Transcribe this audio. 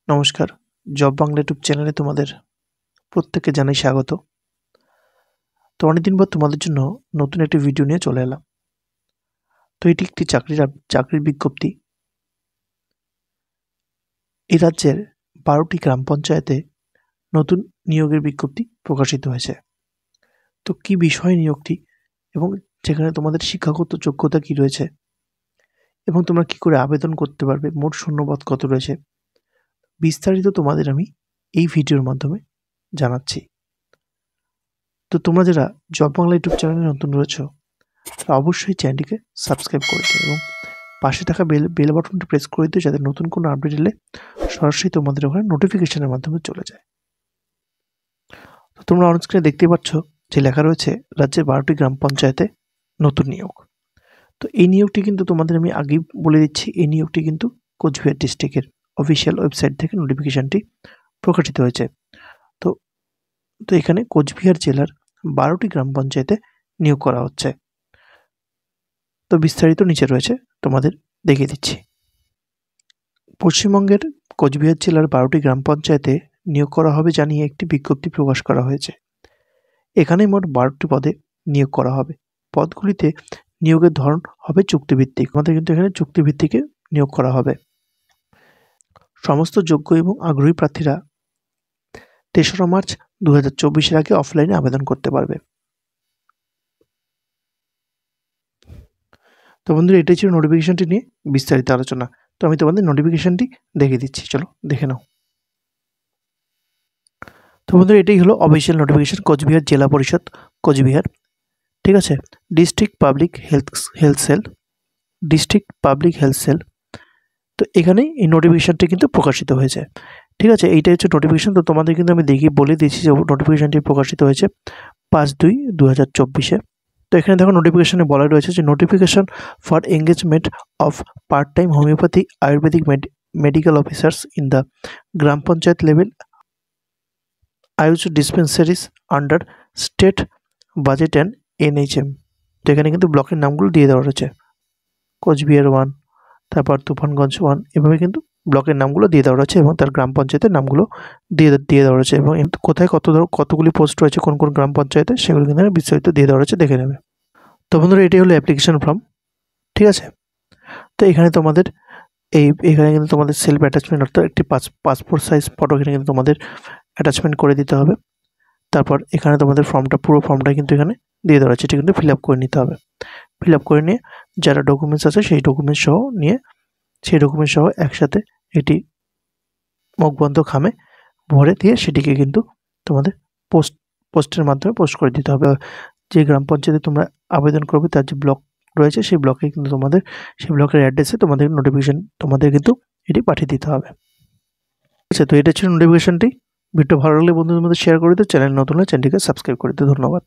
নমস্কার, job Bangla YouTube চ্যানেলে তোমাদের প্রত্যেককে জানাই স্বাগত। তো অনেকদিন পর তোমাদের জন্য নতুন একটি ভিডিও নিয়ে চলে এলাম। তো এটি একটি চাকরির বিজ্ঞপ্তি। এই রাজ্যের 12টি গ্রাম পঞ্চায়েতে নতুন নিয়োগের বিজ্ঞপ্তি প্রকাশিত হয়েছে। তো কি বিষয় নিয়োগটি এবং যেখানে তোমাদের শিক্ষাগত যোগ্যতা কি রয়েছে এবং তোমরা কি করে আবেদন করতে পারবে, মোট শূন্যপদ কত রয়েছে, বিস্তারিত তোমাদের আমি এই ভিডিওর মাধ্যমে জানাচ্ছি। তো তোমরা যারা জব বাংলা ইউটিউব চ্যানেলে নতুন রয়েছে তারা অবশ্যই চ্যানেলটিকে সাবস্ক্রাইব করে দিও এবং পাশে থাকা বেল বাটনটি প্রেস করে দিও, যাতে নতুন কোনো আপডেট এলে সরাসরি তোমাদের ওখানে নোটিফিকেশনের মাধ্যমে চলে যায়। তো তোমরা অন স্ক্রিনে দেখতে পাচ্ছ যে লেখা রয়েছে রাজ্যের 12টি গ্রাম পঞ্চায়েতে নতুন নিয়োগ। তো এই নিয়োগটি কিন্তু তোমাদের আমি আগেই বলে দিচ্ছি, এই নিয়োগটি কিন্তু কোচবিহার ডিস্ট্রিক্টের অফিসিয়াল ওয়েবসাইট থেকে নোটিফিকেশনটি প্রকাশিত হয়েছে। তো এখানে কোচবিহার জেলার 12টি গ্রাম পঞ্চায়েতে নিয়োগ করা হচ্ছে। তো বিস্তারিত নিচে রয়েছে, তোমাদের দেখিয়ে দিচ্ছি। পশ্চিমবঙ্গের কোচবিহার জেলার 12টি গ্রাম পঞ্চায়েতে নিয়োগ করা হবে জানিয়ে একটি বিজ্ঞপ্তি প্রকাশ করা হয়েছে। এখানে মোট 12টি পদে নিয়োগ করা হবে। পদগুলিতে নিয়োগের ধরন হবে চুক্তিভিত্তিক। আমাদের কিন্তু এখানে চুক্তিভিত্তিকে নিয়োগ করা হবে। সমস্ত যোগ্য এবং আগ্রহী প্রার্থীরা 3রা মার্চ 2024-এর আগে অফলাইনে আবেদন করতে পারবে। তো বন্ধুরা, এটাই ছিল নোটিফিকেশনটি নিয়ে বিস্তারিত আলোচনা। তো আমি তোমাদের নোটিফিকেশনটি দেখিয়ে দিচ্ছি, চলো দেখে নাও। তো বন্ধুরা, এটাই হলো অফিসিয়াল নোটিফিকেশন, কোচবিহার জেলা পরিষদ কোচবিহার, ঠিক আছে। District public health cell. তো এখানে এই নোটিফিকেশনটি কিন্তু প্রকাশিত হয়েছে, ঠিক আছে। এইটা হচ্ছে নোটিফিকেশন। তো তোমাদের কিন্তু আমি বলে দিয়েছি যে নোটিফিকেশনটি প্রকাশিত হয়েছে 5/2/2024-এ। তো এখানে দেখো নোটিফিকেশনে বলা রয়েছে যে notification for engagement of part time homeopathy ayurvedic medical officers in the gram panchayat level AYUSH dispensaries under state budget and NHM। তো এখানে কিন্তু ব্লকের নামগুলো দিয়ে দেওয়া রয়েছে, কোচবিহার 1, তারপর তুফানগঞ্জ 1, এভাবে কিন্তু ব্লকের নামগুলো দিয়ে দেওয়া রয়েছে এবং তার গ্রাম পঞ্চায়েতের নামগুলো দিয়ে দেওয়া রয়েছে এবং কোথায় কতগুলি পোস্ট রয়েছে কোন কোন গ্রাম পঞ্চায়েতে সেগুলো কিন্তু বিস্তারিত দিয়ে দেওয়া রয়েছে, দেখে নেবে। তো বন্ধুরা, এটাই হলো অ্যাপ্লিকেশন ফর্ম, ঠিক আছে। তো এখানে তোমাদের এখানে কিন্তু তোমাদের সেলফ অ্যাটাচমেন্ট, অর্থাৎ একটি পাসপোর্ট সাইজ ফটো এখানে কিন্তু তোমাদের অ্যাটাচমেন্ট করে দিতে হবে। তারপর এখানে তোমাদের পুরো ফর্মটা কিন্তু এখানে দিয়ে দেওয়া রয়েছে, এটা কিন্তু ফিল আপ করে নিতে হবে। ফিল আপ করে নিয়ে যারা ডকুমেন্টস আছে সেই ডকুমেন্টস সহ একসাথে এটি মুখবন্ধ খামে ভরে দিয়ে সেটিকে কিন্তু তোমাদের পোস্টের মাধ্যমে পোস্ট করে দিতে হবে। যে গ্রাম পঞ্চায়েতে তোমরা আবেদন করবে তার যে ব্লক রয়েছে সেই ব্লকে কিন্তু সেই ব্লকের অ্যাড্রেসে তোমাদের নোটিফিকেশন কিন্তু এটি পাঠিয়ে দিতে হবে। আচ্ছা, তো এটা ছিল নোটিফিকেশনটি। ভিডিও ভালো লাগলে বন্ধুদের মধ্যে শেয়ার করে দিও। চ্যানেল নতুন হলে চ্যানেলটিকে সাবস্ক্রাইব করে দিও। ধন্যবাদ।